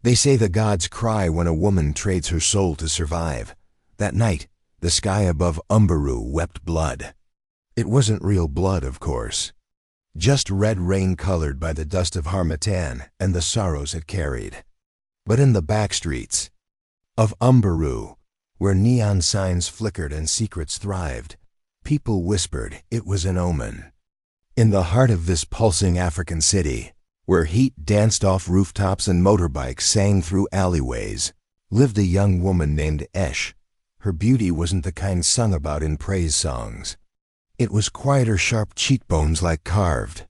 They say the gods cry when a woman trades her soul to survive. That night, the sky above Umberu wept blood. It wasn't real blood, of course. Just red rain colored by the dust of Harmattan and the sorrows it carried. But in the back streets of Umberu, where neon signs flickered and secrets thrived, people whispered it was an omen. In the heart of this pulsing African city, where heat danced off rooftops and motorbikes sang through alleyways, lived a young woman named Esh. Her beauty wasn't the kind sung about in praise songs. It was quieter, sharp cheekbones like carved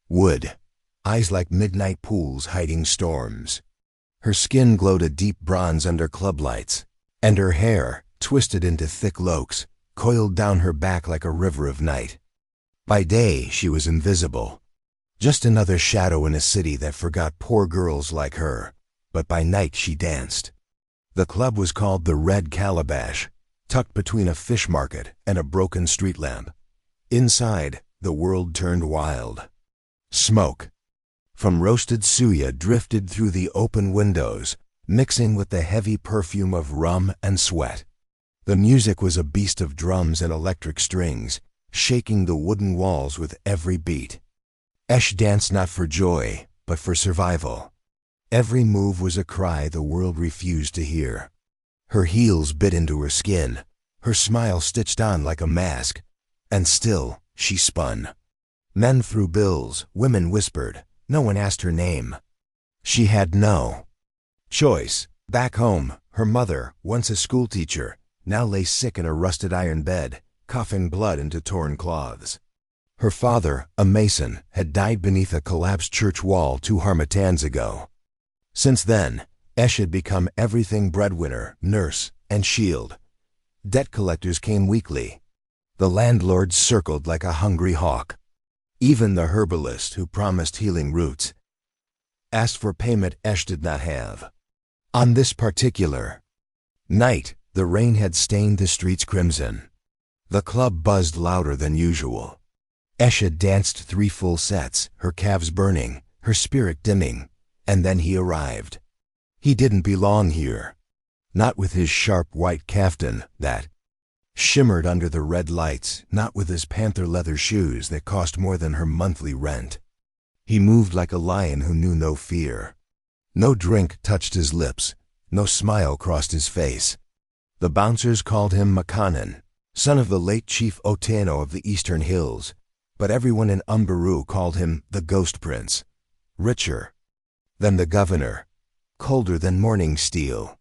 wood, eyes like midnight pools hiding storms. Her skin glowed a deep bronze under club lights, and her hair, twisted into thick lokes, coiled down her back like a river of night. By day, she was invisible, just another shadow in a city that forgot poor girls like her, but by night she danced. The club was called the Red Calabash, tucked between a fish market and a broken street lamp. Inside, the world turned wild. Smoke from roasted suya drifted through the open windows, mixing with the heavy perfume of rum and sweat. The music was a beast of drums and electric strings, shaking the wooden walls with every beat. Esh danced not for joy, but for survival. Every move was a cry the world refused to hear. Her heels bit into her skin, her smile stitched on like a mask, and still she spun. Men threw bills, women whispered, no one asked her name. She had no choice. Back home, her mother, once a schoolteacher, now lay sick in a rusted iron bed, coughing blood into torn cloths. Her father, a mason, had died beneath a collapsed church wall 2 Harmattans ago. Since then, Esh had become everything: breadwinner, nurse, and shield. Debt collectors came weekly. The landlords circled like a hungry hawk. Even the herbalist who promised healing roots asked for payment Esh did not have. On this particular night, the rain had stained the streets crimson. The club buzzed louder than usual. Esh had danced 3 full sets, her calves burning, her spirit dimming, and then he arrived. He didn't belong here. Not with his sharp white kaftan that shimmered under the red lights, not with his panther leather shoes that cost more than her monthly rent. He moved like a lion who knew no fear. No drink touched his lips, no smile crossed his face. The bouncers called him Makanan, son of the late Chief Oteno of the Eastern Hills, but everyone in Umberu called him the Ghost Prince. Richer than the governor, colder than morning steel.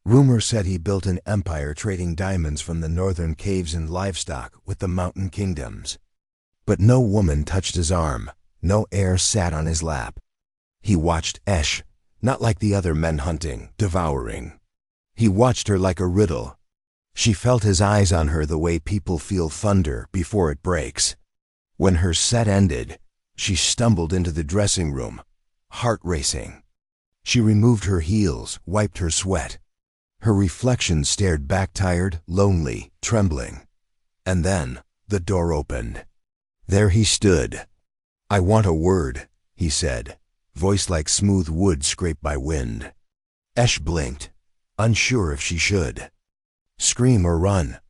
Rumor said he built an empire trading diamonds from the northern caves and livestock with the mountain kingdoms. But no woman touched his arm, no heir sat on his lap. He watched Esh, not like the other men hunting, devouring. He watched her like a riddle. She felt his eyes on her the way people feel thunder before it breaks. When her set ended, she stumbled into the dressing room, heart racing. She removed her heels, wiped her sweat. Her reflection stared back, tired, lonely, trembling. And then the door opened. There he stood. "I want a word," he said, voice like smooth wood scraped by wind. Esh blinked, unsure if she should scream or run.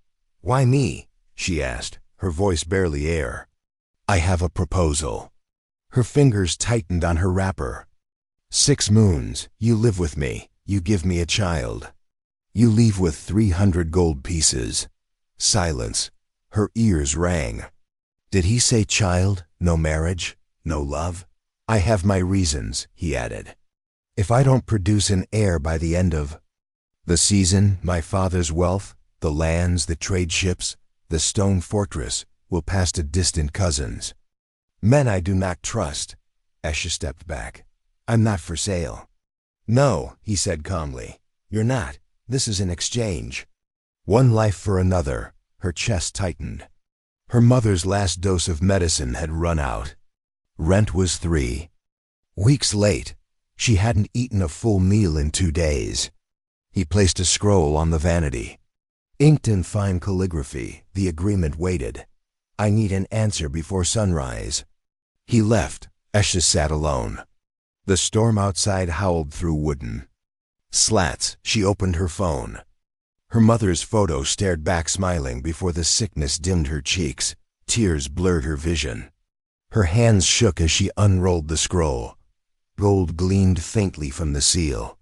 "Why me?" she asked, her voice barely air. "I have a proposal." Her fingers tightened on her wrapper. 6 moons, you live with me, you give me a child. You leave with 300 gold pieces. Silence. Her ears rang. Did he say child, no marriage, no love? "I have my reasons," he added. "If I don't produce an heir by the end of the season, my father's wealth, the lands, the trade ships, the stone fortress, will pass to distant cousins. Men I do not trust." Esha stepped back. "I'm not for sale." "No," he said calmly. "You're not. This is an exchange. One life for another." Her chest tightened. Her mother's last dose of medicine had run out. Rent was 3 weeks late. She hadn't eaten a full meal in 2 days. He placed a scroll on the vanity. Inked in fine calligraphy, the agreement waited. "I need an answer before sunrise." He left. Esha sat alone. The storm outside howled through wooden Slats, she opened her phone. Her mother's photo stared back smiling before the sickness dimmed her cheeks. Tears blurred her vision. Her hands shook as she unrolled the scroll. Gold gleamed faintly from the seal.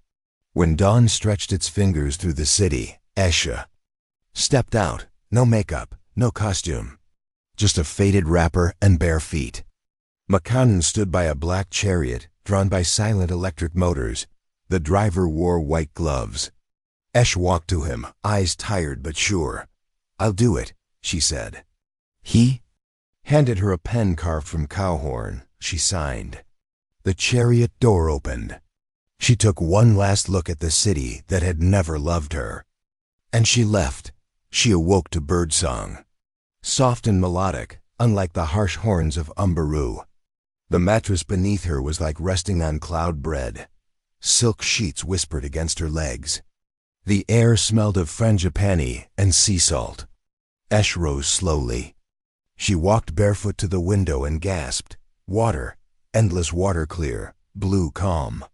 When dawn stretched its fingers through the city, Esha stepped out. No makeup, no costume. Just a faded wrapper and bare feet. Makanan stood by a black chariot, drawn by silent electric motors. The driver wore white gloves. Esh walked to him, eyes tired but sure. "I'll do it," she said. He handed her a pen carved from cowhorn. She signed. The chariot door opened. She took one last look at the city that had never loved her. And she left. She awoke to birdsong. Soft and melodic, unlike the harsh horns of Umberu. The mattress beneath her was like resting on cloud bread. Silk sheets whispered against her legs. The air smelled of frangipani and sea salt. Esh rose slowly. She walked barefoot to the window and gasped. Water, endless water clear, blue calm.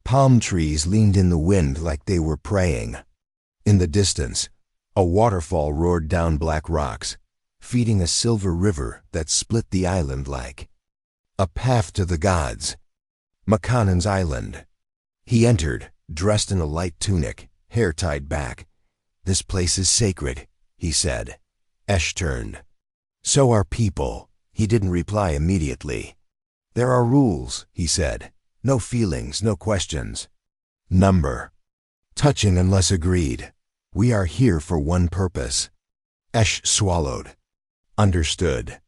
Palm trees leaned in the wind like they were praying. In the distance, a waterfall roared down black rocks, feeding a silver river that split the island like a path to the gods. Makanan's island. He entered, dressed in a light tunic, hair tied back. "This place is sacred," he said. Esh turned. "So are people." He didn't reply immediately. "There are rules," he said. "No feelings, no questions. Number. Touching unless agreed. We are here for one purpose." Esh swallowed. Understood.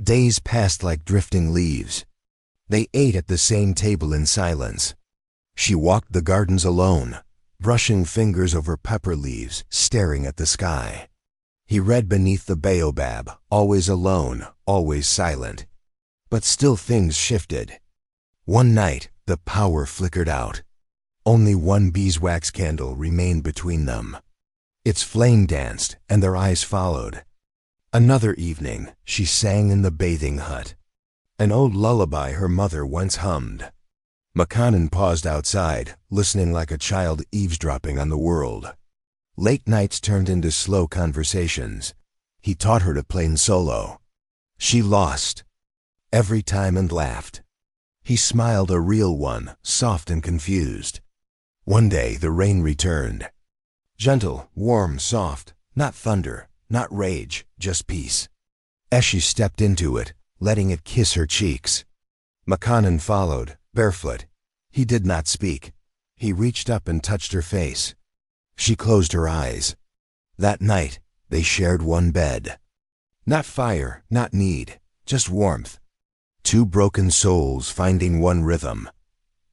Days passed like drifting leaves. They ate at the same table in silence. She walked the gardens alone, brushing fingers over pepper leaves, staring at the sky. He read beneath the baobab, always alone, always silent. But still things shifted. One night, the power flickered out. Only one beeswax candle remained between them. Its flame danced, and their eyes followed. Another evening, she sang in the bathing hut. An old lullaby her mother once hummed. Makanan paused outside, listening like a child eavesdropping on the world. Late nights turned into slow conversations. He taught her to play solo. She lost every time and laughed. He smiled, a real one, soft and confused. One day the rain returned. Gentle, warm, soft, not thunder, not rage, just peace. Eshi stepped into it, letting it kiss her cheeks. Makanan followed, barefoot. He did not speak. He reached up and touched her face. She closed her eyes. That night, they shared one bed. Not fire, not need, just warmth. Two broken souls finding one rhythm.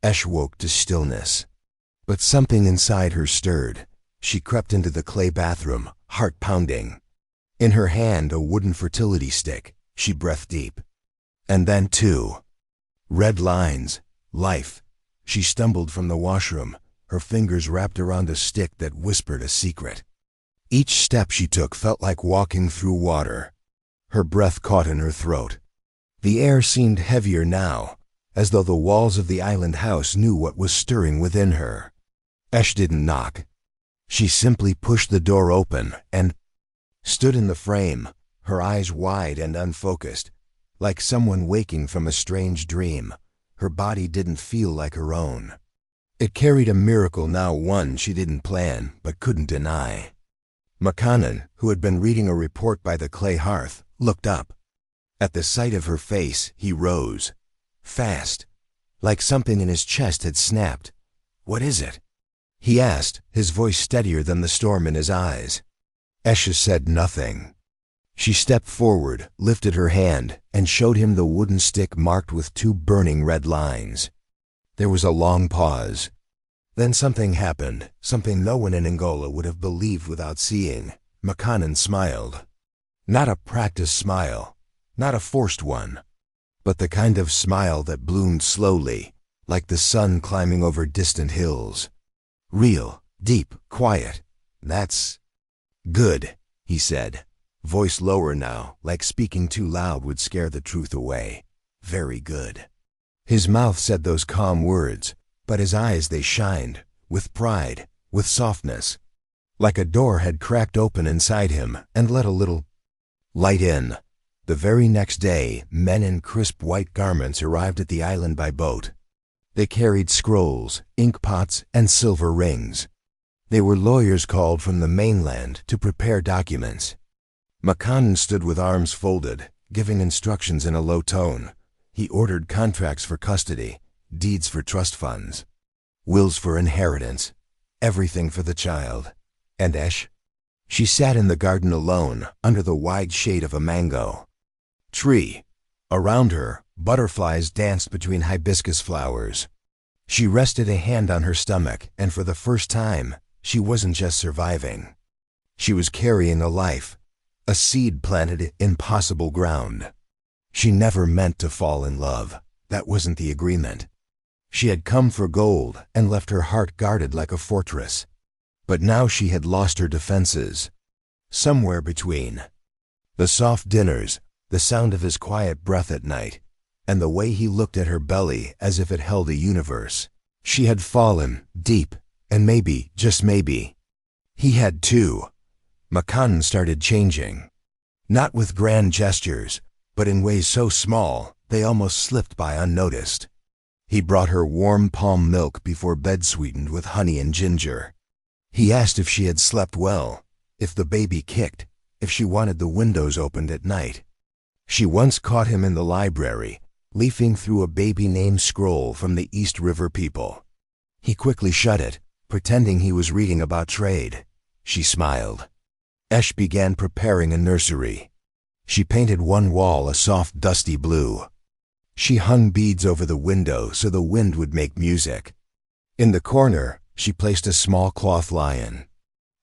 Esh woke to stillness. But something inside her stirred. She crept into the clay bathroom, heart pounding. In her hand, a wooden fertility stick. She breathed deep. And then two red lines, life. She stumbled from the washroom, her fingers wrapped around a stick that whispered a secret. Each step she took felt like walking through water. Her breath caught in her throat. The air seemed heavier now, as though the walls of the island house knew what was stirring within her. Esh didn't knock. She simply pushed the door open and stood in the frame, her eyes wide and unfocused, like someone waking from a strange dream. Her body didn't feel like her own. It carried a miracle now, one she didn't plan but couldn't deny. Makanan, who had been reading a report by the clay hearth, looked up. At the sight of her face, he rose. Fast, like something in his chest had snapped. "What is it?" he asked, his voice steadier than the storm in his eyes. Esha said nothing. She stepped forward, lifted her hand, and showed him the wooden stick marked with two burning red lines. There was a long pause. Then something happened, something no one in Angola would have believed without seeing. Makanan smiled. Not a practiced smile, not a forced one, but the kind of smile that bloomed slowly, like the sun climbing over distant hills. Real, deep, quiet. "That's good," he said, voice lower now, like speaking too loud would scare the truth away. "Very good." His mouth said those calm words, but his eyes, they shined, with pride, with softness. Like a door had cracked open inside him and let a little light in. The very next day, men in crisp white garments arrived at the island by boat. They carried scrolls, ink pots, and silver rings. They were lawyers called from the mainland to prepare documents. Makanan stood with arms folded, giving instructions in a low tone. He ordered contracts for custody, deeds for trust funds, wills for inheritance, everything for the child. And Esh? She sat in the garden alone, under the wide shade of a mango tree. Around her, butterflies danced between hibiscus flowers. She rested a hand on her stomach, and for the first time, she wasn't just surviving. She was carrying a life, a seed planted in possible ground. She never meant to fall in love. That wasn't the agreement. She had come for gold and left her heart guarded like a fortress. But now she had lost her defenses. Somewhere between the soft dinners, the sound of his quiet breath at night, and the way he looked at her belly as if it held a universe, she had fallen deep, and maybe, just maybe, he had too. Makanan started changing. Not with grand gestures, but in ways so small they almost slipped by unnoticed. He brought her warm palm milk before bed sweetened with honey and ginger. He asked if she had slept well, if the baby kicked, if she wanted the windows opened at night. She once caught him in the library, leafing through a baby-name scroll from the East River people. He quickly shut it, pretending he was reading about trade. She smiled. Esh began preparing a nursery. She painted one wall a soft, dusty blue. She hung beads over the window so the wind would make music. In the corner, she placed a small cloth lion.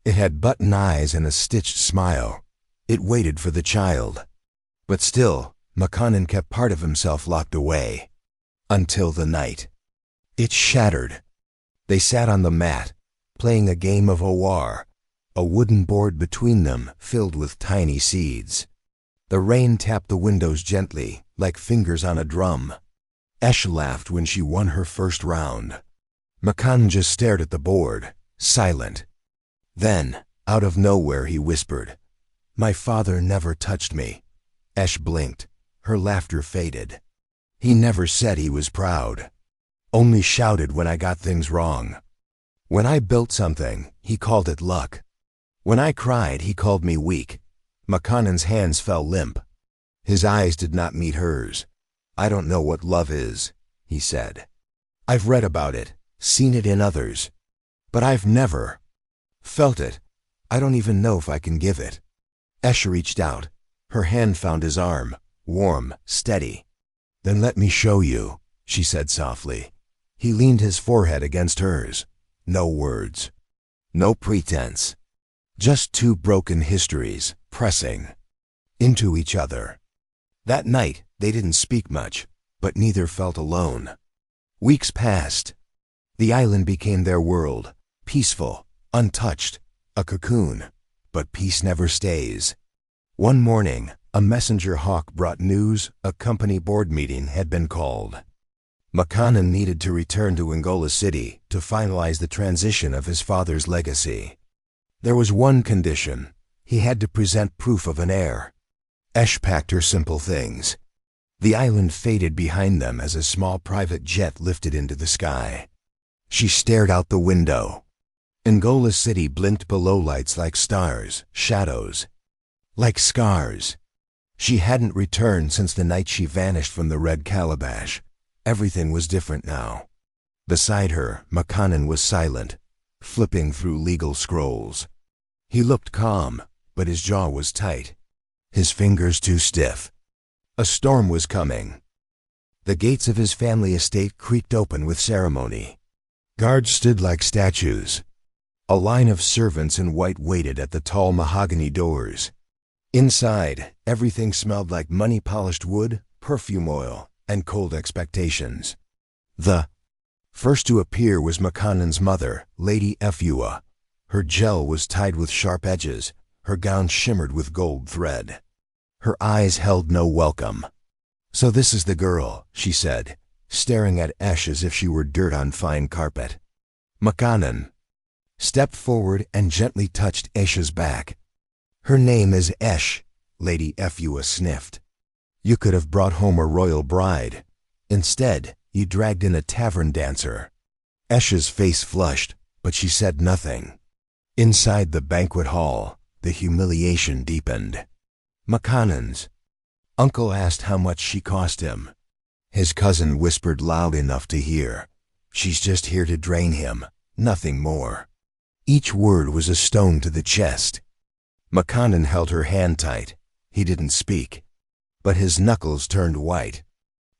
It had button eyes and a stitched smile. It waited for the child. But still, Makanan kept part of himself locked away. Until the night. It shattered. They sat on the mat, playing a game of owar, a wooden board between them filled with tiny seeds. The rain tapped the windows gently, like fingers on a drum. Esh laughed when she won her first round. Makanan just stared at the board, silent. Then, out of nowhere, he whispered, "My father never touched me." Esh blinked. Her laughter faded. "He never said he was proud. Only shouted when I got things wrong. When I built something, he called it luck. When I cried, he called me weak." Makanan's hands fell limp. His eyes did not meet hers. "I don't know what love is," he said. "I've read about it, seen it in others. But I've never felt it. I don't even know if I can give it." Esh reached out. Her hand found his arm, warm, steady. "Then let me show you," she said softly. He leaned his forehead against hers. No words. No pretense. Just two broken histories, pressing into each other. That night, they didn't speak much, but neither felt alone. Weeks passed. The island became their world, peaceful, untouched, a cocoon. But peace never stays. One morning, a messenger hawk brought news a company board meeting had been called. Makanan needed to return to Angola City to finalize the transition of his father's legacy. There was one condition. He had to present proof of an heir. Esh packed her simple things. The island faded behind them as a small private jet lifted into the sky. She stared out the window. Angola City blinked below lights like stars, shadows, like scars. She hadn't returned since the night she vanished from the red calabash. Everything was different now. Beside her, Makanan was silent, flipping through legal scrolls. He looked calm, but his jaw was tight, his fingers too stiff. A storm was coming. The gates of his family estate creaked open with ceremony. Guards stood like statues. A line of servants in white waited at the tall mahogany doors. Inside, everything smelled like money-polished wood, perfume oil, and cold expectations. The first to appear was Makanan's mother, Lady Efua. Her gel was tied with sharp edges. Her gown shimmered with gold thread. Her eyes held no welcome. "So this is the girl," she said, staring at Esh as if she were dirt on fine carpet. Makanan stepped forward and gently touched Esha's back. Her name is Esh, Lady Efua sniffed. You could have brought home a royal bride. Instead, you dragged in a tavern dancer. Esha's face flushed, but she said nothing. Inside the banquet hall, the humiliation deepened. Makanan's uncle asked how much she cost him. His cousin whispered loud enough to hear. She's just here to drain him, nothing more. Each word was a stone to the chest. Makanan held her hand tight. He didn't speak, but his knuckles turned white.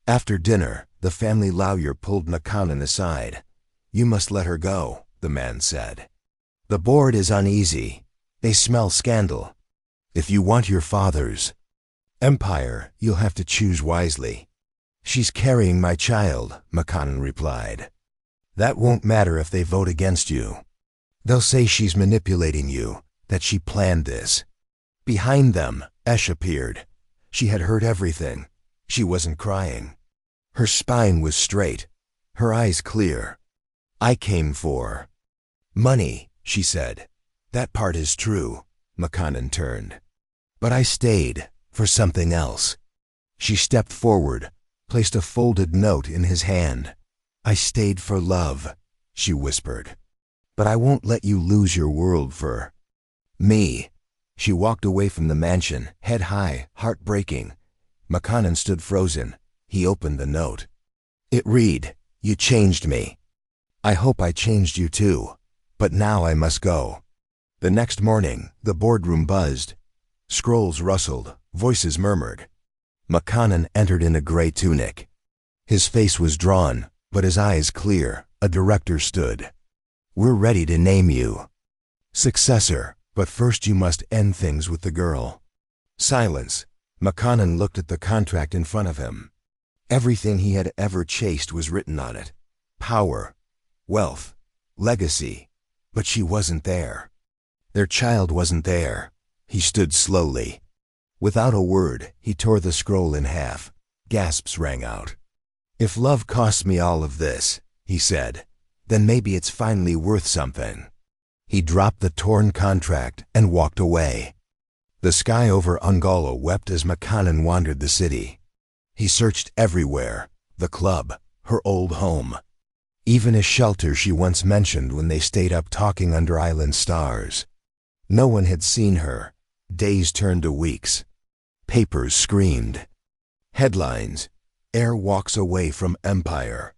After dinner, the family lawyer pulled Makanan aside. You must let her go, the man said. The board is uneasy. They smell scandal. If you want your father's empire, you'll have to choose wisely. She's carrying my child, Makanan replied. That won't matter if they vote against you. They'll say she's manipulating you, that she planned this. Behind them, Esh appeared. She had heard everything. She wasn't crying. Her spine was straight, her eyes clear. I came for money, she said. That part is true, Makanan turned. But I stayed for something else. She stepped forward, placed a folded note in his hand. I stayed for love, she whispered. But I won't let you lose your world for me. She walked away from the mansion, head high, heart breaking. Makanan stood frozen. He opened the note. It read, You changed me. I hope I changed you too. But now I must go. The next morning, the boardroom buzzed. Scrolls rustled, voices murmured. Makanan entered in a gray tunic. His face was drawn, but his eyes clear. A director stood. We're ready to name you successor, but first you must end things with the girl. Silence. Makanan looked at the contract in front of him. Everything he had ever chased was written on it. Power, wealth, legacy. But she wasn't there. Their child wasn't there. He stood slowly. Without a word, he tore the scroll in half. Gasps rang out. If love costs me all of this, he said, then maybe it's finally worth something. He dropped the torn contract and walked away. The sky over Ungala wept as Makanan wandered the city. He searched everywhere, the club, her old home, even a shelter she once mentioned when they stayed up talking under island stars. No one had seen her. Days turned to weeks. Papers screamed. Headlines, Heir walks away from empire.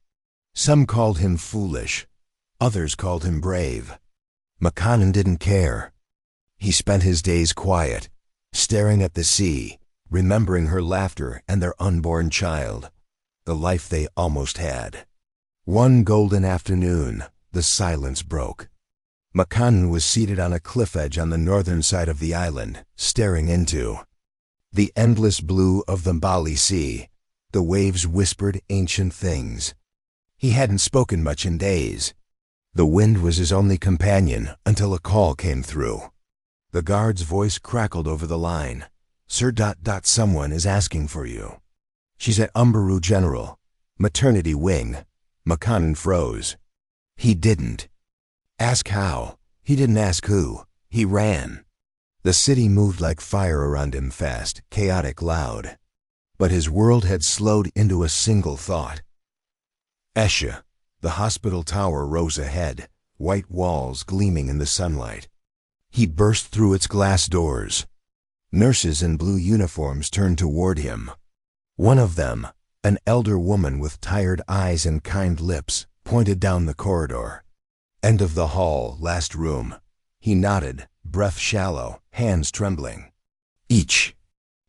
Some called him foolish. Others called him brave. Makanan didn't care. He spent his days quiet, staring at the sea, remembering her laughter and their unborn child, the life they almost had. One golden afternoon, the silence broke. Makanan was seated on a cliff edge on the northern side of the island, staring into the endless blue of the Bali Sea. The waves whispered ancient things. He hadn't spoken much in days. The wind was his only companion until a call came through. The guard's voice crackled over the line. Sir ... someone is asking for you. She's at Umberu General, maternity wing. Makanan froze. He didn't ask how. He didn't ask who. He ran. The city moved like fire around him, fast, chaotic, loud. But his world had slowed into a single thought. Esha. The hospital tower rose ahead, white walls gleaming in the sunlight. He burst through its glass doors. Nurses in blue uniforms turned toward him. One of them, an elder woman with tired eyes and kind lips, pointed down the corridor. End of the hall, last room. He nodded, breath shallow, hands trembling. Each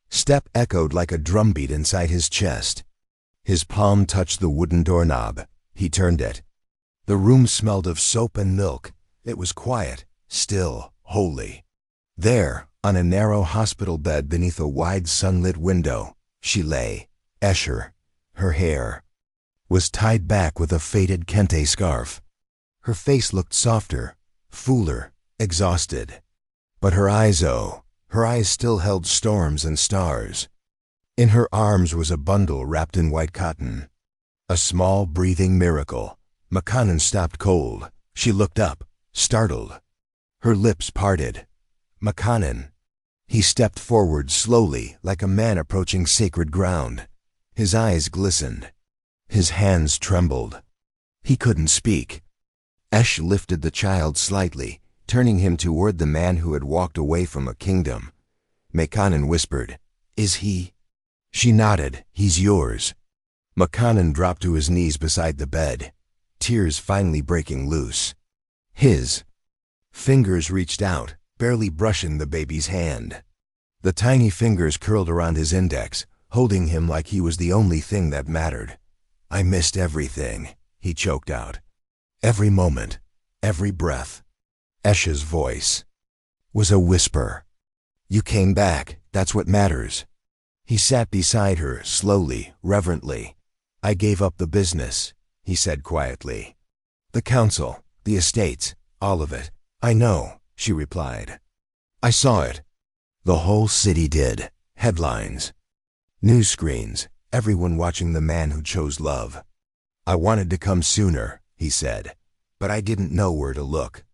step echoed like a drumbeat inside his chest. His palm touched the wooden doorknob. He turned it. The room smelled of soap and milk. It was quiet, still, holy. There, on a narrow hospital bed beneath a wide sunlit window, she lay. Escher, her hair was tied back with a faded kente scarf. Her face looked softer, fuller, exhausted. But her eyes, her eyes still held storms and stars. In her arms was a bundle wrapped in white cotton. A small breathing miracle. Makanan stopped cold, She looked up, startled. Her lips parted. "Makanan." He stepped forward slowly, like a man approaching sacred ground. His eyes glistened. His hands trembled. He couldn't speak. Esh lifted the child slightly, turning him toward the man who had walked away from a kingdom. Makanan whispered, "Is he?" She nodded. "He's yours." Makanan dropped to his knees beside the bed, tears finally breaking loose. His fingers reached out, barely brushing the baby's hand. The tiny fingers curled around his index, holding him like he was the only thing that mattered. "I missed everything," he choked out. "Every moment, every breath." Esh's voice was a whisper. "You came back, that's what matters." He sat beside her, slowly, reverently. "I gave up the business," he said quietly. "The council, the estates, all of it. I know," she replied. "I saw it. The whole city did. Headlines. News screens, everyone watching the man who chose love. I wanted to come sooner," he said, "but I didn't know where to look.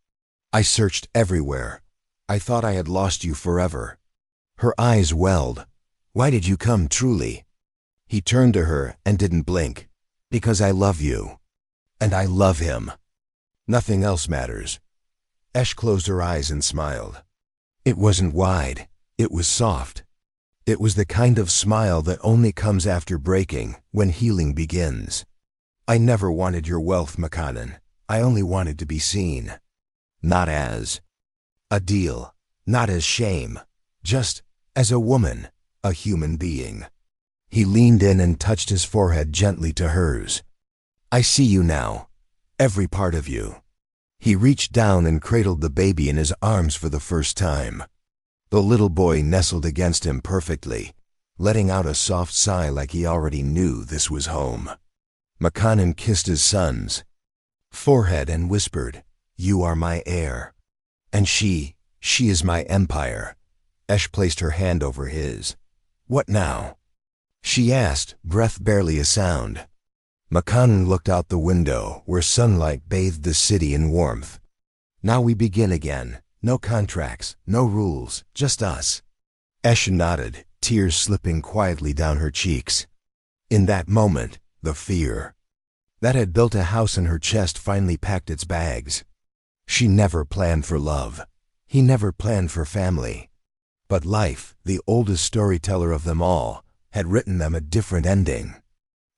I searched everywhere. I thought I had lost you forever." Her eyes welled. "Why did you come truly?" He turned to her and didn't blink. "Because I love you. And I love him. Nothing else matters." Esh closed her eyes and smiled. It wasn't wide. It was soft. It was the kind of smile that only comes after breaking, when healing begins. "I never wanted your wealth, Makanan. I only wanted to be seen. Not as a deal, not as shame, just as a woman, a human being." He leaned in and touched his forehead gently to hers. "I see you now, every part of you." He reached down and cradled the baby in his arms for the first time. The little boy nestled against him perfectly, letting out a soft sigh like he already knew this was home. Makanan kissed his son's forehead and whispered, "You are my heir. And she is my empire." Esh placed her hand over his. "What now?" she asked, breath barely a sound. Makanan looked out the window, where sunlight bathed the city in warmth. "Now we begin again. No contracts, no rules, just us." Esh nodded, tears slipping quietly down her cheeks. In that moment, the fear that had built a house in her chest finally packed its bags. She never planned for love. He never planned for family. But life, the oldest storyteller of them all, had written them a different ending.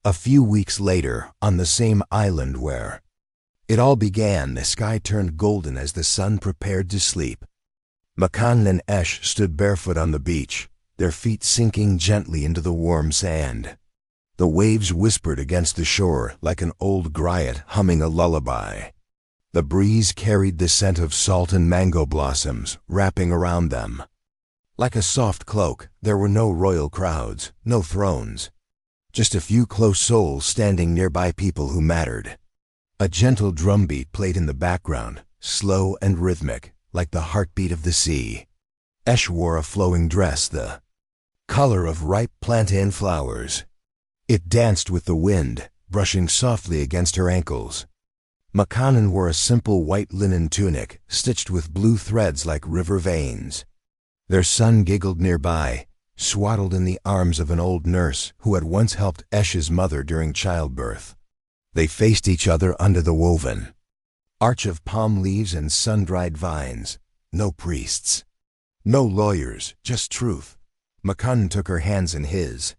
A few weeks later, on the same island where it all began, the sky turned golden as the sun prepared to sleep. Makanan and Esh stood barefoot on the beach, their feet sinking gently into the warm sand. The waves whispered against the shore like an old griot humming a lullaby. The breeze carried the scent of salt and mango blossoms, wrapping around them. Like a soft cloak, there were no royal crowds, no thrones. Just a few close souls standing nearby people who mattered. A gentle drumbeat played in the background, slow and rhythmic, like the heartbeat of the sea. Esh wore a flowing dress, the color of ripe plantain flowers. It danced with the wind, brushing softly against her ankles. Makanan wore a simple white linen tunic, stitched with blue threads like river veins. Their son giggled nearby, swaddled in the arms of an old nurse who had once helped Esh's mother during childbirth. They faced each other under the woven arch of palm leaves and sun-dried vines. No priests, no lawyers, just truth. Makanan took her hands in his.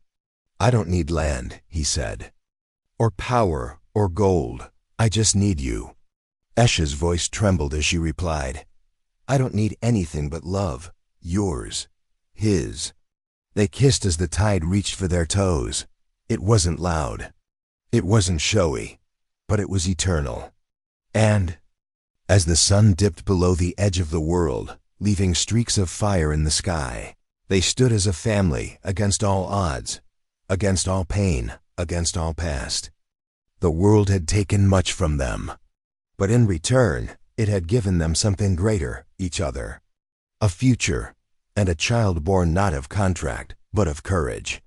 "I don't need land," he said, "or power, or gold. I just need you." Esh's voice trembled as she replied, "I don't need anything but love. Yours. His." They kissed as the tide reached for their toes. It wasn't loud. It wasn't showy. But it was eternal. And as the sun dipped below the edge of the world, leaving streaks of fire in the sky, they stood as a family against all odds, against all pain, against all past. The world had taken much from them, but in return, it had given them something greater, each other. A future, and a child born not of contract, but of courage.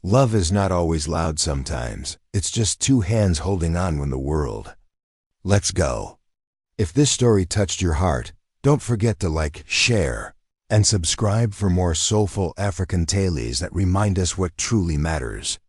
Love is not always loud sometimes. It's just two hands holding on when the world lets go. If this story touched your heart, don't forget to like, share, and subscribe for more soulful African tales that remind us what truly matters.